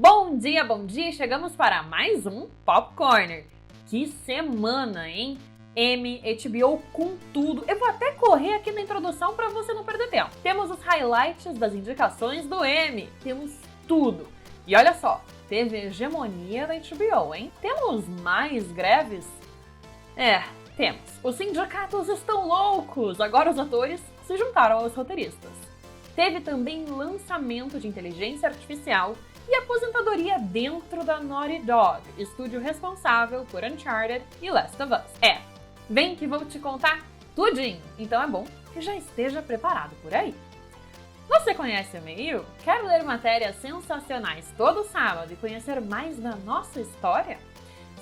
Bom dia! Chegamos para mais um Popcorner. Que semana, hein? Emmy, HBO com tudo. Eu vou até correr aqui na introdução para você não perder tempo. Temos os highlights das indicações do Emmy. Temos tudo. E olha só, teve hegemonia da HBO, hein? Temos mais greves? Temos. Os sindicatos estão loucos. Agora os atores se juntaram aos roteiristas. Teve também lançamento de inteligência artificial e aposentadoria dentro da Naughty Dog, estúdio responsável por Uncharted e Last of Us. Vem que vou te contar tudinho, então é bom que já esteja preparado por aí. Você conhece o e-mail? Quer ler matérias sensacionais todo sábado e conhecer mais da nossa história?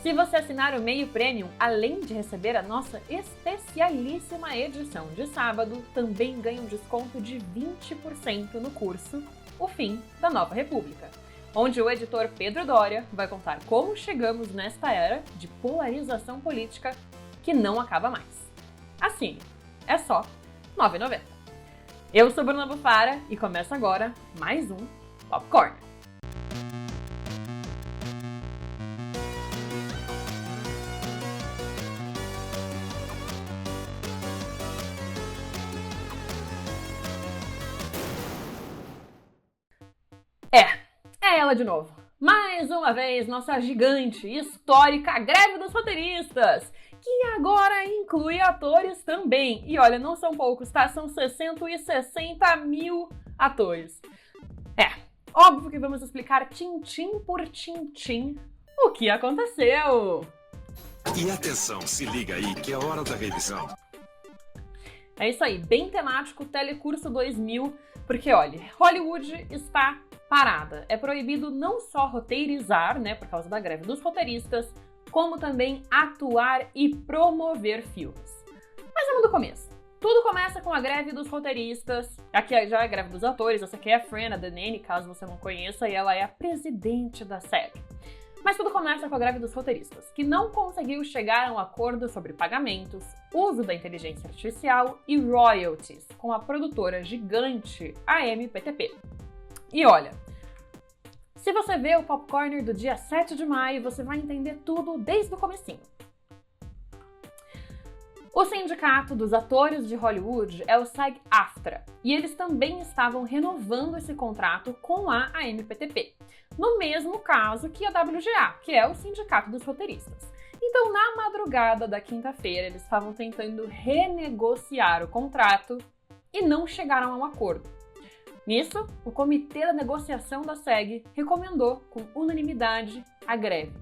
Se você assinar o e-mail Premium, além de receber a nossa especialíssima edição de sábado, também ganha um desconto de 20% no curso O Fim da Nova República, onde o editor Pedro Doria vai contar como chegamos nesta era de polarização política que não acaba mais. Assine, é só R$ 9,90. Eu sou Bruna Bufara e começa agora mais um Popcorn. É ela de novo. Mais uma vez, nossa gigante e histórica greve dos roteiristas, que agora inclui atores também. E olha, não são poucos, tá? São 660 mil atores. Óbvio que vamos explicar tintim por tintim o que aconteceu. E atenção, se liga aí que é hora da revisão. É isso aí, bem temático Telecurso 2000, porque olha, Hollywood está parada. É proibido não só roteirizar, né, por causa da greve dos roteiristas, como também atuar e promover filmes. Mas vamos do começo. Tudo começa com a greve dos roteiristas. Aqui já é a greve dos atores, essa aqui é a Fran, a Danene, caso você não conheça, e ela é a presidente da SEG. Mas tudo começa com a greve dos roteiristas, que não conseguiu chegar a um acordo sobre pagamentos, uso da inteligência artificial e royalties com a produtora gigante, a MPTP. E olha, se você vê o Popcorner do dia 7 de maio, você vai entender tudo desde o comecinho. O sindicato dos atores de Hollywood é o SAG-AFTRA, e eles também estavam renovando esse contrato com a MPTP, no mesmo caso que a WGA, que é o sindicato dos roteiristas. Então, na madrugada da quinta-feira, eles estavam tentando renegociar o contrato e não chegaram a um acordo. Nisso, o Comitê da Negociação da SEG recomendou com unanimidade a greve.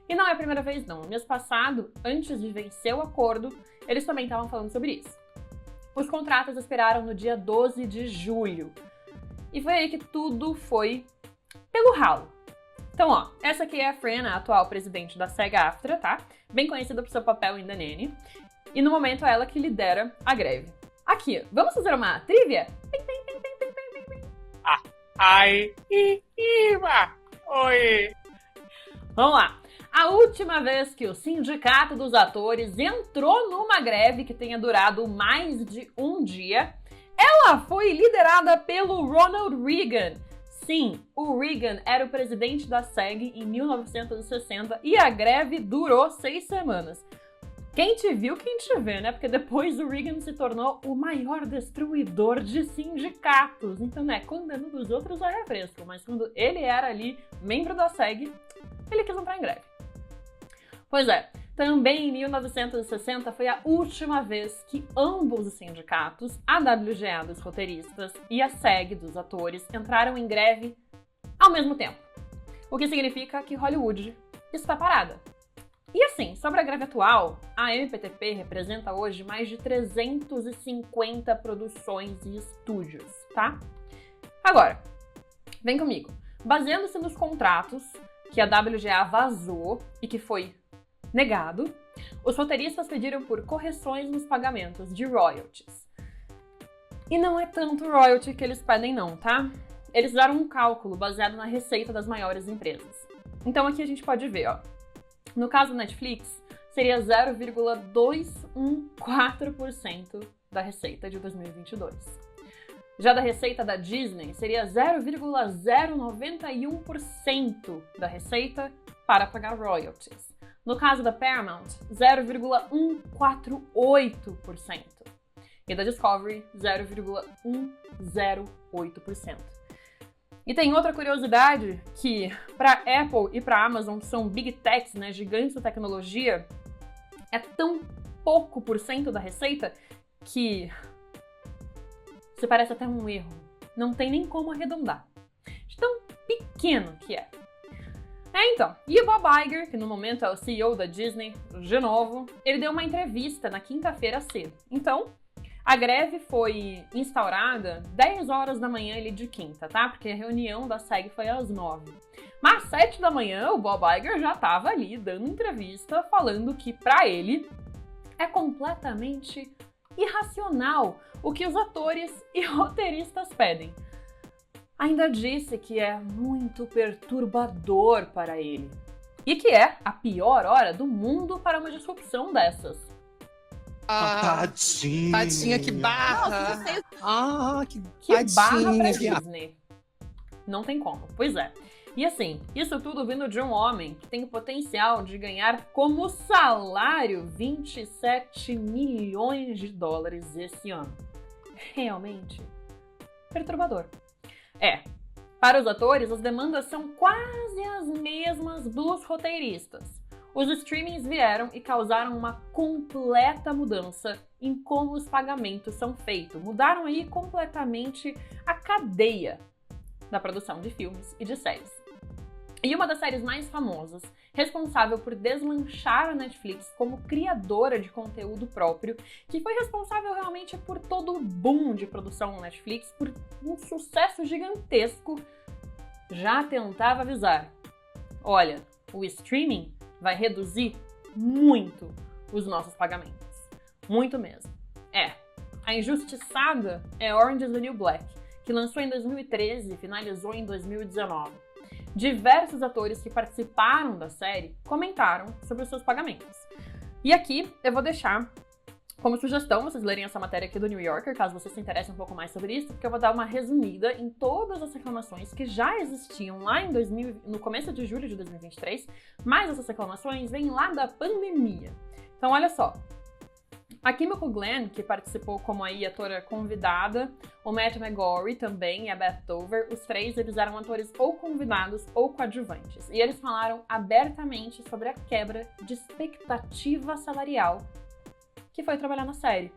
E não é a primeira vez não. No mês passado, antes de vencer o acordo, eles também estavam falando sobre isso. Os contratos expiraram no dia 12 de julho. E foi aí que tudo foi pelo ralo. Então, ó, essa aqui é a Fran, a atual presidente da SAG-AFTRA, tá? Bem conhecida por seu papel em Danene. E no momento é ela que lidera a greve. Aqui, vamos fazer uma trivia? Oi! Vamos lá! A última vez que o Sindicato dos Atores entrou numa greve que tenha durado mais de um dia, ela foi liderada pelo Ronald Reagan. Sim, o Reagan era o presidente da SEG em 1960 e a greve durou 6 semanas. Quem te viu, quem te vê, né? Porque depois o Reagan se tornou o maior destruidor de sindicatos. Então, né, condenando os outros é refresco, mas quando ele era ali membro da SEG, ele quis entrar em greve. Pois é, também em 1960 foi a última vez que ambos os sindicatos, a WGA dos roteiristas e a SEG dos atores, entraram em greve ao mesmo tempo. O que significa que Hollywood está parada. E assim, sobre a greve atual, a MPTP representa hoje mais de 350 produções e estúdios, tá? Agora, vem comigo. Baseando-se nos contratos que a WGA vazou e que foi negado, os roteiristas pediram por correções nos pagamentos de royalties. E não é tanto royalty que eles pedem não, tá? Eles fizeram um cálculo baseado na receita das maiores empresas. Então aqui a gente pode ver, ó. No caso do Netflix, seria 0,214% da receita de 2022. Já da receita da Disney, seria 0,091% da receita para pagar royalties. No caso da Paramount, 0,148%. E da Discovery, 0,108%. E tem outra curiosidade que, para Apple e para Amazon, que são big techs, né, gigantes da tecnologia, é tão pouco por cento da receita que isso parece até um erro. Não tem nem como arredondar. De tão pequeno que é. Então, e o Bob Iger, que no momento é o CEO da Disney, de novo, ele deu uma entrevista na quinta-feira cedo. Então, a greve foi instaurada 10 horas da manhã ali de quinta, tá? Porque a reunião da SEG foi às 9. Mas às 7 da manhã, o Bob Iger já estava ali dando entrevista, falando que, pra ele, é completamente irracional o que os atores e roteiristas pedem. Ainda disse que é muito perturbador para ele. E que é a pior hora do mundo para uma disrupção dessas. Tadinha. Tadinha, que barra. Ah, que barra pra tadinha. Disney. Não tem como. Pois é. E assim, isso tudo vindo de um homem que tem o potencial de ganhar como salário 27 milhões de dólares esse ano. Realmente perturbador. Para os atores, as demandas são quase as mesmas dos roteiristas. Os streamings vieram e causaram uma completa mudança em como os pagamentos são feitos. Mudaram aí completamente a cadeia da produção de filmes e de séries. E uma das séries mais famosas, responsável por deslanchar a Netflix como criadora de conteúdo próprio, que foi responsável realmente por todo o boom de produção na Netflix, por um sucesso gigantesco, já tentava avisar: olha, o streaming vai reduzir muito os nossos pagamentos. Muito mesmo. A injustiçada é Orange is the New Black, que lançou em 2013 e finalizou em 2019. Diversos atores que participaram da série comentaram sobre os seus pagamentos. E aqui eu vou deixar como sugestão vocês lerem essa matéria aqui do New Yorker, caso vocês se interessem um pouco mais sobre isso, porque eu vou dar uma resumida em todas as reclamações que já existiam lá no começo de julho de 2023, mas essas reclamações vêm lá da pandemia. Então olha só. A Kimiko Glenn, que participou como aí atora convidada, o Matt McGorry também e a Beth Dover, os três eles eram atores ou convidados ou coadjuvantes. E eles falaram abertamente sobre a quebra de expectativa salarial que foi trabalhar na série.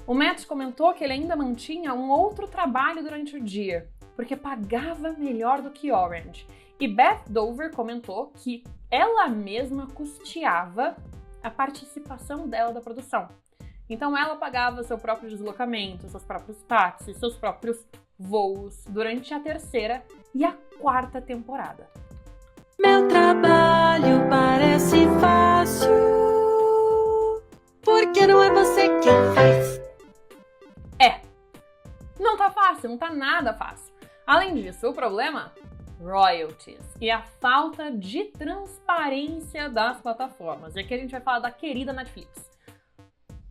O Matt comentou que ele ainda mantinha um outro trabalho durante o dia, porque pagava melhor do que Orange. E Beth Dover comentou que ela mesma custeava a participação dela da produção. Então ela pagava seu próprio deslocamento, seus próprios táxis, seus próprios voos durante a terceira e a quarta temporada. Meu trabalho parece fácil, porque não é você quem faz. Não tá fácil, não tá nada fácil. Além disso, o problema? Royalties e a falta de transparência das plataformas. E aqui a gente vai falar da querida Netflix.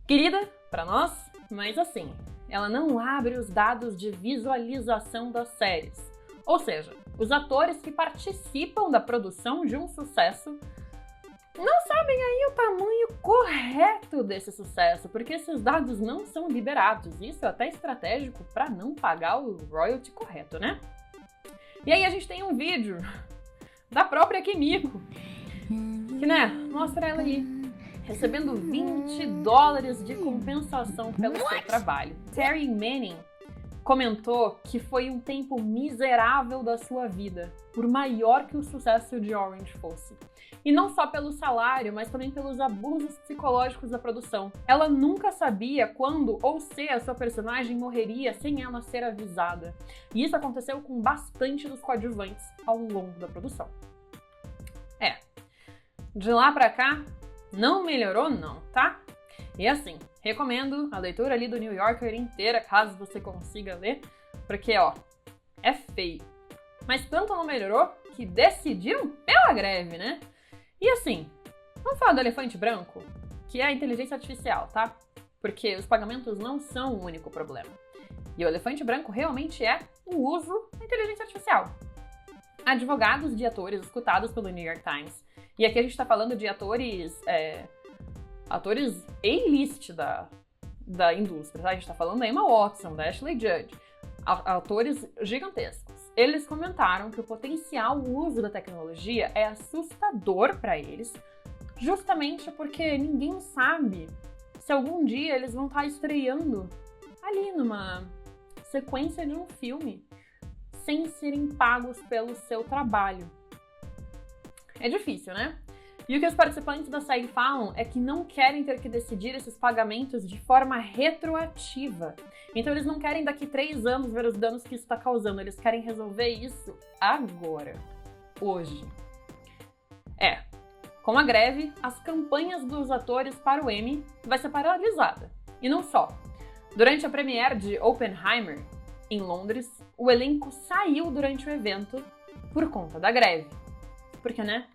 Querida pra nós, mas assim, ela não abre os dados de visualização das séries. Ou seja, os atores que participam da produção de um sucesso não sabem aí o tamanho correto desse sucesso, porque esses dados não são liberados. Isso é até estratégico para não pagar o royalty correto, né? E aí a gente tem um vídeo da própria Kimiko, que, né, mostra ela aí, recebendo $20 de compensação pelo seu trabalho. Terry Manning comentou que foi um tempo miserável da sua vida, por maior que o sucesso de Orange fosse. E não só pelo salário, mas também pelos abusos psicológicos da produção. Ela nunca sabia quando ou se a sua personagem morreria sem ela ser avisada. E isso aconteceu com bastante dos coadjuvantes ao longo da produção. De lá pra cá, não melhorou não, tá? E assim, recomendo a leitura ali do New Yorker inteira, caso você consiga ler, porque, é feio. Mas tanto não melhorou que decidiram pela greve, né? E assim, vamos falar do elefante branco, que é a inteligência artificial, tá? Porque os pagamentos não são o único problema. E o elefante branco realmente é o uso da inteligência artificial. Advogados de atores escutados pelo New York Times. E aqui a gente tá falando de atores A-list da indústria, tá? A gente tá falando da Emma Watson, da Ashley Judd, atores gigantescos. Eles comentaram que o potencial uso da tecnologia é assustador para eles, justamente porque ninguém sabe se algum dia eles vão estar estreando ali numa sequência de um filme sem serem pagos pelo seu trabalho. É difícil, né? E o que os participantes da série falam é que não querem ter que decidir esses pagamentos de forma retroativa. Então eles não querem daqui 3 anos ver os danos que isso está causando, eles querem resolver isso agora, hoje. Com a greve, as campanhas dos atores para o Emmy vai ser paralisada. E não só. Durante a premiere de Oppenheimer, em Londres, o elenco saiu durante o evento por conta da greve. Porque, né?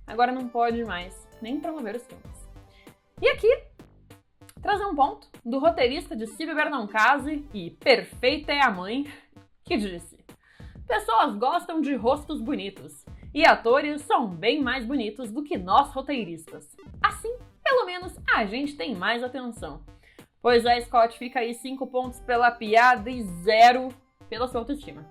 Agora não pode mais nem promover os filmes. E aqui, trazer um ponto do roteirista de Se Beber Não Case e Perfeita é a Mãe, que disse: pessoas gostam de rostos bonitos e atores são bem mais bonitos do que nós roteiristas. Assim, pelo menos, a gente tem mais atenção. Pois é, Scott, fica aí 5 pontos pela piada e 0 pela sua autoestima.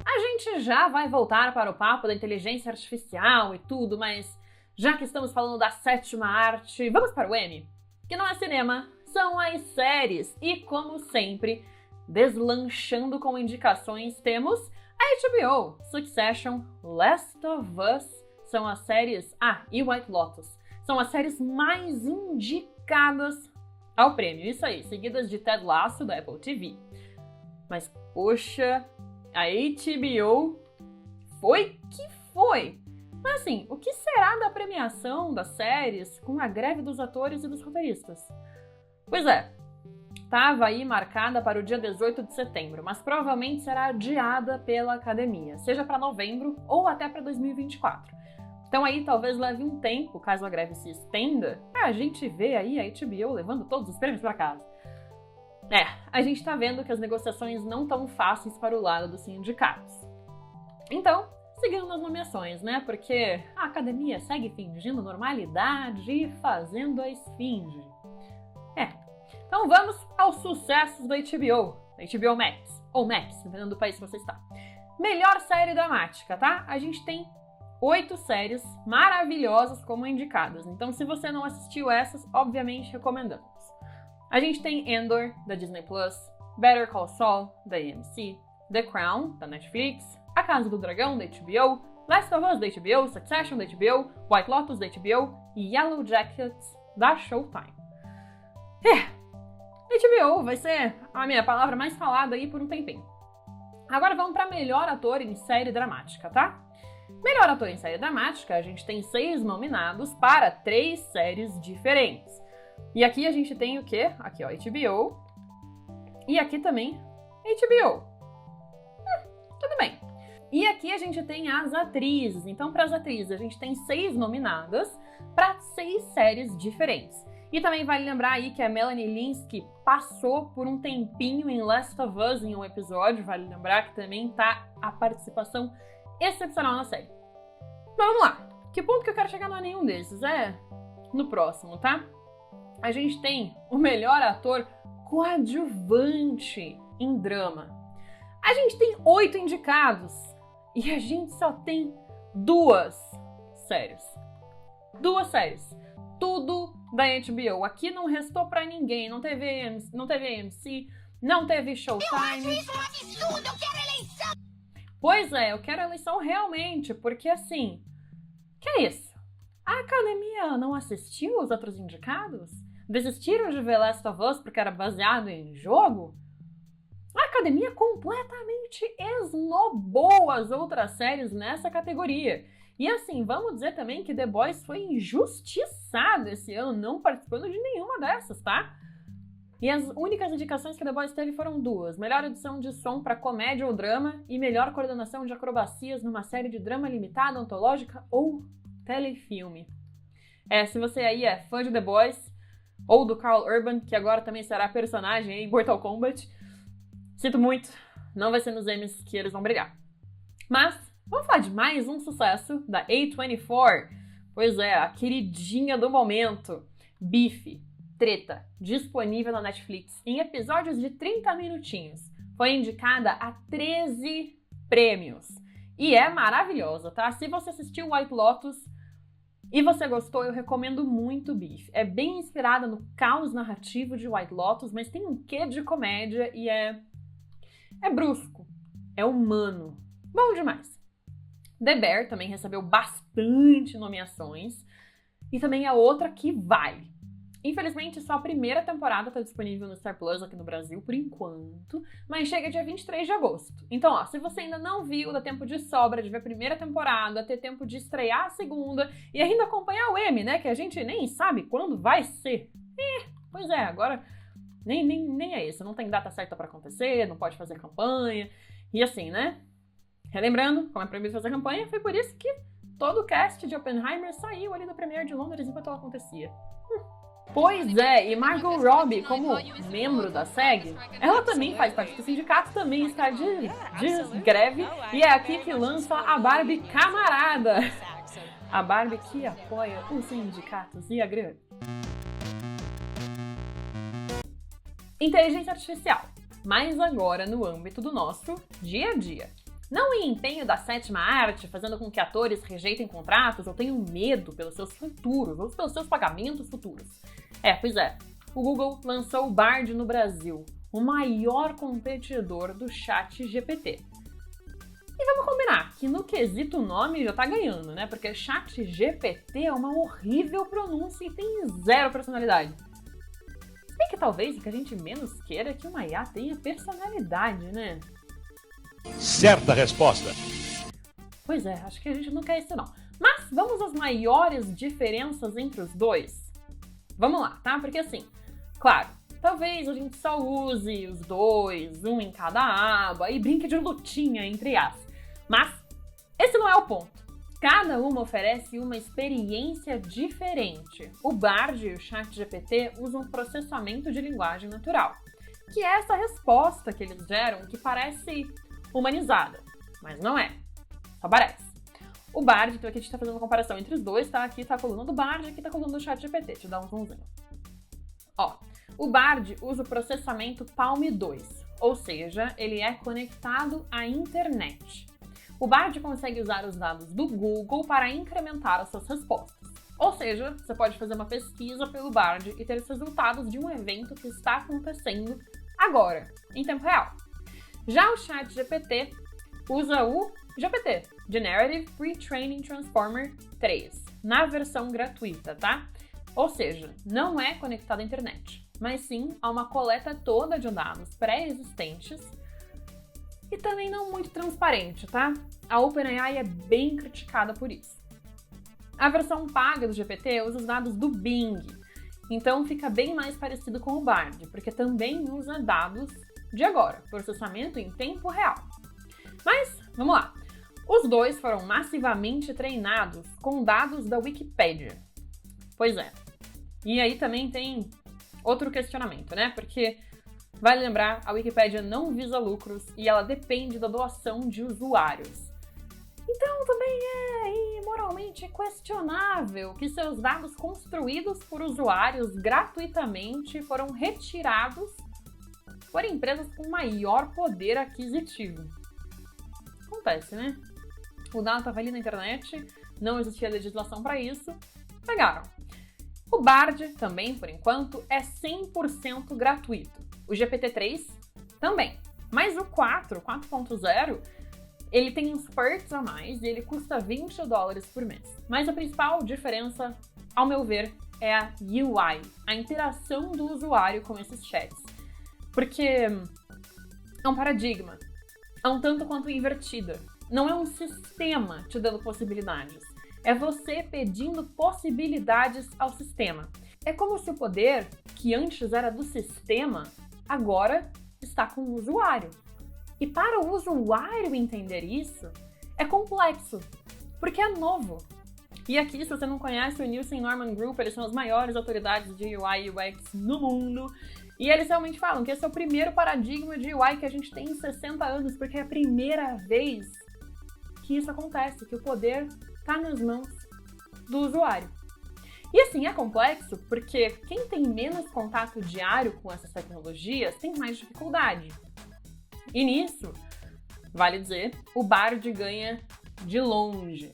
A gente já vai voltar para o papo da inteligência artificial e tudo, mas já que estamos falando da 7ª arte, vamos para o Emmy? Que não é cinema, são as séries. E como sempre, deslanchando com indicações, temos a HBO, Succession, Last of Us, são as séries... e White Lotus. São as séries mais indicadas ao prêmio. Isso aí, seguidas de Ted Lasso, da Apple TV. Mas, poxa, a HBO foi que foi. Mas assim, o que será da premiação das séries com a greve dos atores e dos roteiristas? Pois é, estava aí marcada para o dia 18 de setembro, mas provavelmente será adiada pela academia, seja para novembro ou até para 2024. Então aí talvez leve um tempo, caso a greve se estenda, a gente vê aí a HBO levando todos os prêmios para casa. A gente tá vendo que as negociações não estão fáceis para o lado dos sindicatos. Então, seguindo nas nomeações, né? Porque a academia segue fingindo normalidade e fazendo a esfinge. Então vamos aos sucessos da HBO Max, ou Max, dependendo do país que você está. Melhor série dramática, tá? A gente tem 8 séries maravilhosas como indicadas. Então, se você não assistiu essas, obviamente recomendamos. A gente tem Andor, da Disney+, Better Call Saul, da AMC, The Crown, da Netflix, A Casa do Dragão, da HBO, Last of Us, da HBO, Succession, da HBO, White Lotus, da HBO e Yellow Jackets, da Showtime. HBO vai ser a minha palavra mais falada aí por um tempinho. Agora vamos para melhor ator em série dramática, tá? Melhor ator em série dramática, a gente tem 6 nominados para 3 séries diferentes. E aqui a gente tem o quê? Aqui, ó, HBO. E aqui também, HBO. Tudo bem. E aqui a gente tem as atrizes. Então, para as atrizes, a gente tem 6 nominadas para 6 séries diferentes. E também vale lembrar aí que a Melanie Lynskey passou por um tempinho em Last of Us em um episódio. Vale lembrar que também tá a participação excepcional na série. Mas vamos lá. Que ponto que eu quero chegar não é nenhum desses. É no próximo, tá? A gente tem o melhor ator coadjuvante em drama. A gente tem 8 indicados e a gente só tem 2 séries. 2 séries. Tudo da HBO. Aqui não restou pra ninguém. Não teve AMC, não teve Showtime. Eu acho isso um absurdo! Eu quero eleição! Pois é, eu quero eleição realmente, porque assim... Que é isso? A academia não assistiu os outros indicados? Desistiram de ver Last of Us porque era baseado em jogo? A academia completamente esnobou as outras séries nessa categoria. E assim, vamos dizer também que The Boys foi injustiçado esse ano, não participando de nenhuma dessas, tá? E as únicas indicações que The Boys teve foram 2. Melhor edição de som para comédia ou drama e melhor coordenação de acrobacias numa série de drama limitada, antológica ou telefilme. Se você aí é fã de The Boys, ou do Karl Urban, que agora também será personagem em Mortal Kombat. Sinto muito, não vai ser nos Emmys que eles vão brilhar. Mas vamos falar de mais um sucesso da A24. Pois é, a queridinha do momento, Beef, Treta, disponível na Netflix em episódios de 30 minutinhos. Foi indicada a 13 prêmios. E é maravilhosa, tá? Se você assistiu White Lotus e você gostou, eu recomendo muito Beef. É bem inspirada no caos narrativo de White Lotus, mas tem um quê de comédia e é brusco, é humano. Bom demais. The Bear também recebeu bastante nomeações e também é outra que vale. Infelizmente, só a primeira temporada está disponível no Star Plus aqui no Brasil, por enquanto, mas chega dia 23 de agosto. Então, ó, se você ainda não viu, dá tempo de sobra de ver a primeira temporada, ter tempo de estrear a segunda e ainda acompanhar o Emmy, né, que a gente nem sabe quando vai ser. Pois é, agora nem é isso, não tem data certa para acontecer, não pode fazer campanha, e assim, né? Relembrando, como é proibido fazer campanha, foi por isso que todo o cast de Oppenheimer saiu ali do Premiere de Londres enquanto ela acontecia. Pois é, e Margot Robbie, como membro da SEG, ela também faz parte do sindicato, também está de greve, e é aqui que lança a Barbie Camarada. A Barbie que apoia os sindicatos e a greve. Inteligência artificial, mas agora no âmbito do nosso dia a dia. Não em empenho da sétima arte, fazendo com que atores rejeitem contratos ou tenham medo pelos seus futuros, ou pelos seus pagamentos futuros. Pois é, o Google lançou o Bard no Brasil, o maior competidor do ChatGPT. E vamos combinar que no quesito nome já tá ganhando, né? Porque ChatGPT é uma horrível pronúncia e tem zero personalidade. Se bem que talvez o que a gente menos queira é que uma IA tenha personalidade, né? Certa resposta. Pois é, acho que a gente não quer isso não. Mas vamos às maiores diferenças entre os dois? Vamos lá, tá? Porque assim, claro, talvez a gente só use os dois, um em cada aba, e brinque de lutinha entre as. Mas esse não é o ponto. Cada uma oferece uma experiência diferente. O Bard e o ChatGPT usam processamento de linguagem natural, que é essa resposta que eles geram que parece humanizada, mas não é. Só parece. O Bard, então aqui a gente tá fazendo uma comparação entre os dois, tá? Aqui tá a coluna do Bard, aqui tá a coluna do ChatGPT. Deixa eu dar um zoomzinho. Ó, o Bard usa o processamento Palm 2, ou seja, ele é conectado à internet. O Bard consegue usar os dados do Google para incrementar as suas respostas. Ou seja, você pode fazer uma pesquisa pelo Bard e ter os resultados de um evento que está acontecendo agora, em tempo real. Já o ChatGPT usa o GPT, Generative Pre-Training Transformer 3, na versão gratuita, tá? Ou seja, não é conectado à internet, mas sim a uma coleta toda de dados pré-existentes e também não muito transparente, tá? A OpenAI é bem criticada por isso. A versão paga do GPT usa os dados do Bing, então fica bem mais parecido com o Bard, porque também usa dados de agora, processamento em tempo real. Mas, vamos lá. Os dois foram massivamente treinados com dados da Wikipédia. Pois é. E aí também tem outro questionamento, né? Porque, vale lembrar, a Wikipédia não visa lucros e ela depende da doação de usuários. Então também é moralmente questionável que seus dados construídos por usuários gratuitamente foram retirados por empresas com maior poder aquisitivo. Acontece, né? O dado estava ali na internet, não existia legislação para isso, pegaram. O Bard também, por enquanto, é 100% gratuito. O GPT-3 também. Mas o 4.0, ele tem uns perks a mais e ele custa $20 por mês. Mas a principal diferença, ao meu ver, é a UI, a interação do usuário com esses chats. Porque é um paradigma, é um tanto quanto invertida. Não é um sistema te dando possibilidades. É você pedindo possibilidades ao sistema. É como se o poder, que antes era do sistema, agora está com o usuário. E para o usuário entender isso, é complexo, porque é novo. E aqui, se você não conhece o Nielsen Norman Group, eles são as maiores autoridades de UI e UX no mundo. E eles realmente falam que esse é o primeiro paradigma de UI que a gente tem em 60 anos, porque é a primeira vez que isso acontece, que o poder está nas mãos do usuário. E assim, é complexo porque quem tem menos contato diário com essas tecnologias tem mais dificuldade. E nisso, vale dizer, o Bard ganha de longe.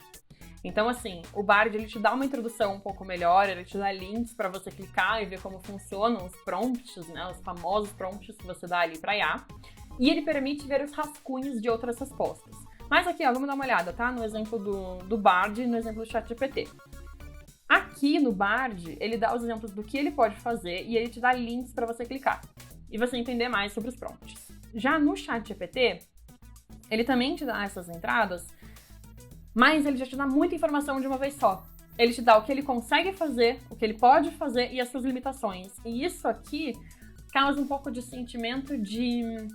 Então, assim, o Bard ele te dá uma introdução um pouco melhor, ele te dá links para você clicar e ver como funcionam os prompts, né, os famosos prompts que você dá ali para IA. E ele permite ver os rascunhos de outras respostas. Mas aqui, ó, vamos dar uma olhada, tá? No exemplo do Bard e no exemplo do ChatGPT. Aqui no Bard, ele dá os exemplos do que ele pode fazer e ele te dá links para você clicar e você entender mais sobre os prompts. Já no ChatGPT, ele também te dá essas entradas, mas ele já te dá muita informação de uma vez só. Ele te dá o que ele consegue fazer, o que ele pode fazer e as suas limitações. E isso aqui causa um pouco de sentimento de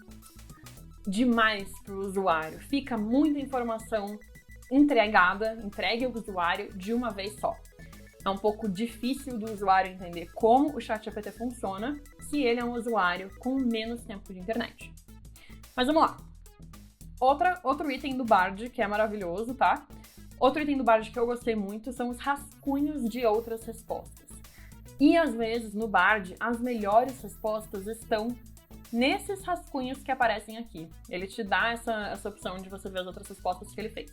demais para o usuário. Fica muita informação entregue ao usuário de uma vez só. É um pouco difícil do usuário entender como o ChatGPT funciona se ele é um usuário com menos tempo de internet. Mas vamos lá. Outro item do Bard que é maravilhoso, tá? Outro item do Bard que eu gostei muito são os rascunhos de outras respostas. E às vezes no Bard as melhores respostas estão nesses rascunhos que aparecem aqui. Ele te dá essa opção de você ver as outras respostas que ele fez.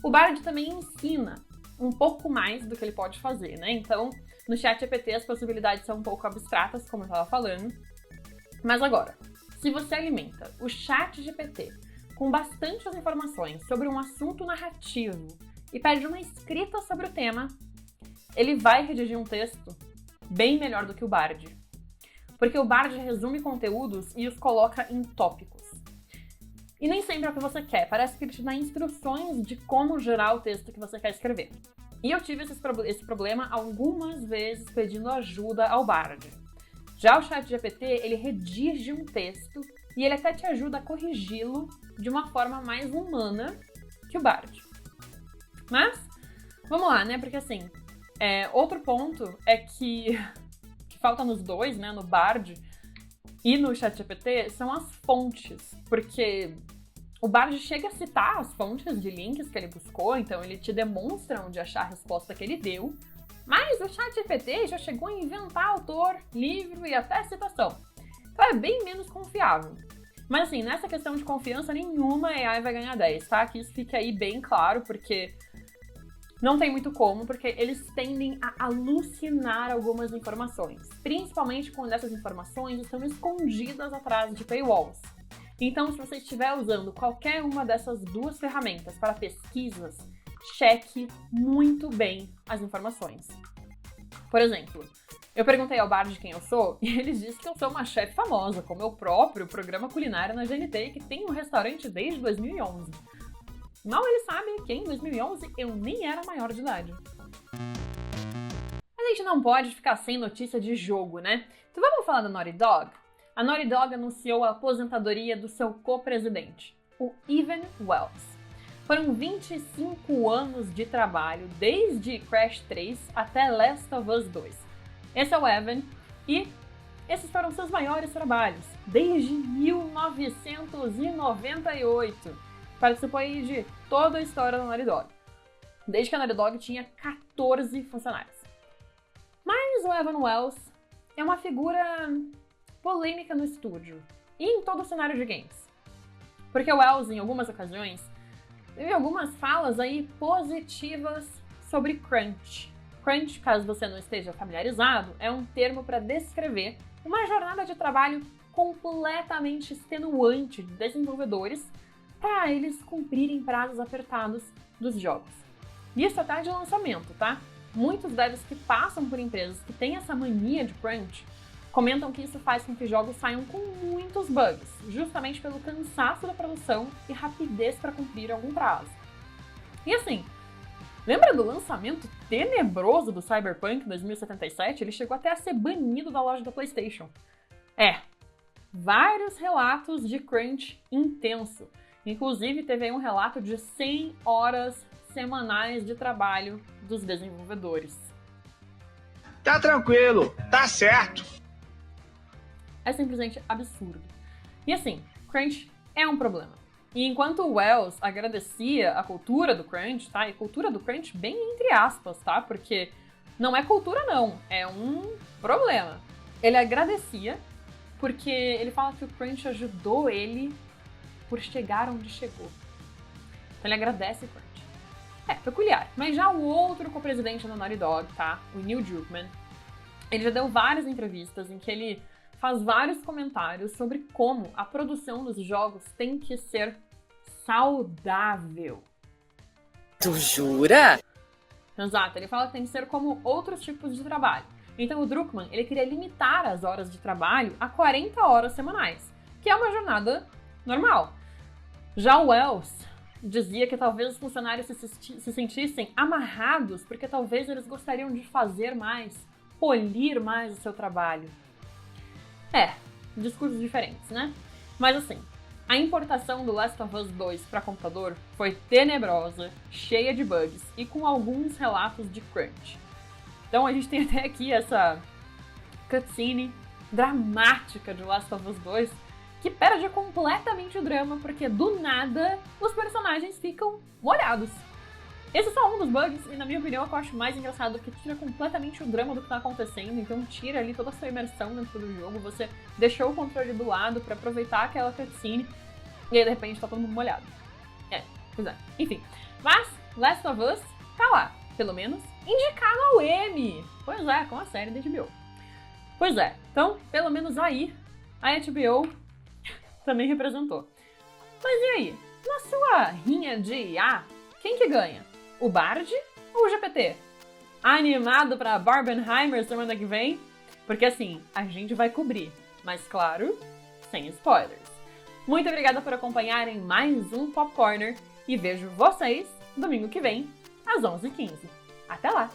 O Bard também ensina um pouco mais do que ele pode fazer, né? Então, no ChatGPT as possibilidades são um pouco abstratas, como eu estava falando. Mas agora, se você alimenta o ChatGPT com bastantes informações sobre um assunto narrativo e pede uma escrita sobre o tema, ele vai redigir um texto bem melhor do que o Bard. Porque o Bard resume conteúdos e os coloca em tópicos. E nem sempre é o que você quer, parece que ele te dá instruções de como gerar o texto que você quer escrever. E eu tive esse problema algumas vezes pedindo ajuda ao Bard. Já o ChatGPT, ele redige um texto e ele até te ajuda a corrigi-lo de uma forma mais humana que o Bard. Mas, vamos lá, né? Porque assim, outro ponto é que falta nos dois, né? No Bard e no ChatGPT, são as fontes. Porque o Bard chega a citar as fontes de links que ele buscou, então ele te demonstra onde achar a resposta que ele deu. Mas o ChatGPT já chegou a inventar autor, livro e até citação. Então é bem menos confiável. Mas assim, nessa questão de confiança nenhuma, a AI vai ganhar 10, tá? Que isso fique aí bem claro, porque não tem muito como, porque eles tendem a alucinar algumas informações. Principalmente quando essas informações estão escondidas atrás de paywalls. Então, se você estiver usando qualquer uma dessas duas ferramentas para pesquisas, cheque muito bem as informações. Por exemplo, eu perguntei ao Bard quem eu sou e eles dizem que eu sou uma chefe famosa, com meu próprio programa culinário na GNT, que tem um restaurante desde 2011. Mal ele sabe que em 2011 eu nem era maior de idade. A gente não pode ficar sem notícia de jogo, né? Então vamos falar da Naughty Dog? A Naughty Dog anunciou a aposentadoria do seu co-presidente, o Evan Wells. Foram 25 anos de trabalho, desde Crash 3 até Last of Us 2. Esse é o Evan, e esses foram seus maiores trabalhos, desde 1998. Participou aí de toda a história da Naughty Dog, desde que a Naughty Dog tinha 14 funcionários. Mas o Evan Wells é uma figura polêmica no estúdio e em todo o cenário de games. Porque o Wells, em algumas ocasiões, teve algumas falas aí positivas sobre crunch. Crunch, caso você não esteja familiarizado, é um termo para descrever uma jornada de trabalho completamente extenuante de desenvolvedores para eles cumprirem prazos apertados dos jogos. Isso até de lançamento, tá? Muitos devs que passam por empresas que têm essa mania de crunch comentam que isso faz com que jogos saiam com muitos bugs, justamente pelo cansaço da produção e rapidez para cumprir algum prazo. E assim, lembra do lançamento tenebroso do Cyberpunk 2077? Ele chegou até a ser banido da loja da PlayStation. Vários relatos de crunch intenso. Inclusive, teve aí um relato de 100 horas semanais de trabalho dos desenvolvedores. Tá tranquilo, tá certo. É simplesmente absurdo. E assim, crunch é um problema. E enquanto o Wells agradecia a cultura do crunch, tá? E cultura do crunch bem entre aspas, tá? Porque não é cultura não, é um problema. Ele agradecia porque ele fala que o crunch ajudou ele por chegar onde chegou. Então ele agradece o crunch. É peculiar. Mas já o outro co-presidente da Naughty Dog, tá? O Neil Druckmann, ele já deu várias entrevistas em que ele faz vários comentários sobre como a produção dos jogos tem que ser saudável. Tu jura? Exato, ele fala que tem que ser como outros tipos de trabalho. Então o Druckmann, ele queria limitar as horas de trabalho a 40 horas semanais, que é uma jornada normal. Já o Wells dizia que talvez os funcionários se sentissem amarrados porque talvez eles gostariam de fazer mais, polir mais o seu trabalho. Discursos diferentes, né? Mas assim, a importação do Last of Us 2 para computador foi tenebrosa, cheia de bugs e com alguns relatos de crunch. Então a gente tem até aqui essa cutscene dramática de Last of Us 2 que perde completamente o drama porque do nada os personagens ficam molhados. Esse é só um dos bugs, e na minha opinião é o que eu acho mais engraçado, porque tira completamente o drama do que tá acontecendo, então tira ali toda a sua imersão dentro do jogo, você deixou o controle do lado pra aproveitar aquela cutscene, e aí de repente tá todo mundo molhado. Pois é. Enfim. Mas, Last of Us tá lá, pelo menos, indicado ao Emmy. Pois é, com a série da HBO. Pois é, então, pelo menos aí, a HBO também representou. Mas e aí? Na sua rinha de IA, quem que ganha? O Bard ou o GPT? Animado pra Barbenheimer semana que vem? Porque assim, a gente vai cobrir, mas claro, sem spoilers. Muito obrigada por acompanharem mais um Pop Corner e vejo vocês domingo que vem, às 11h15. Até lá!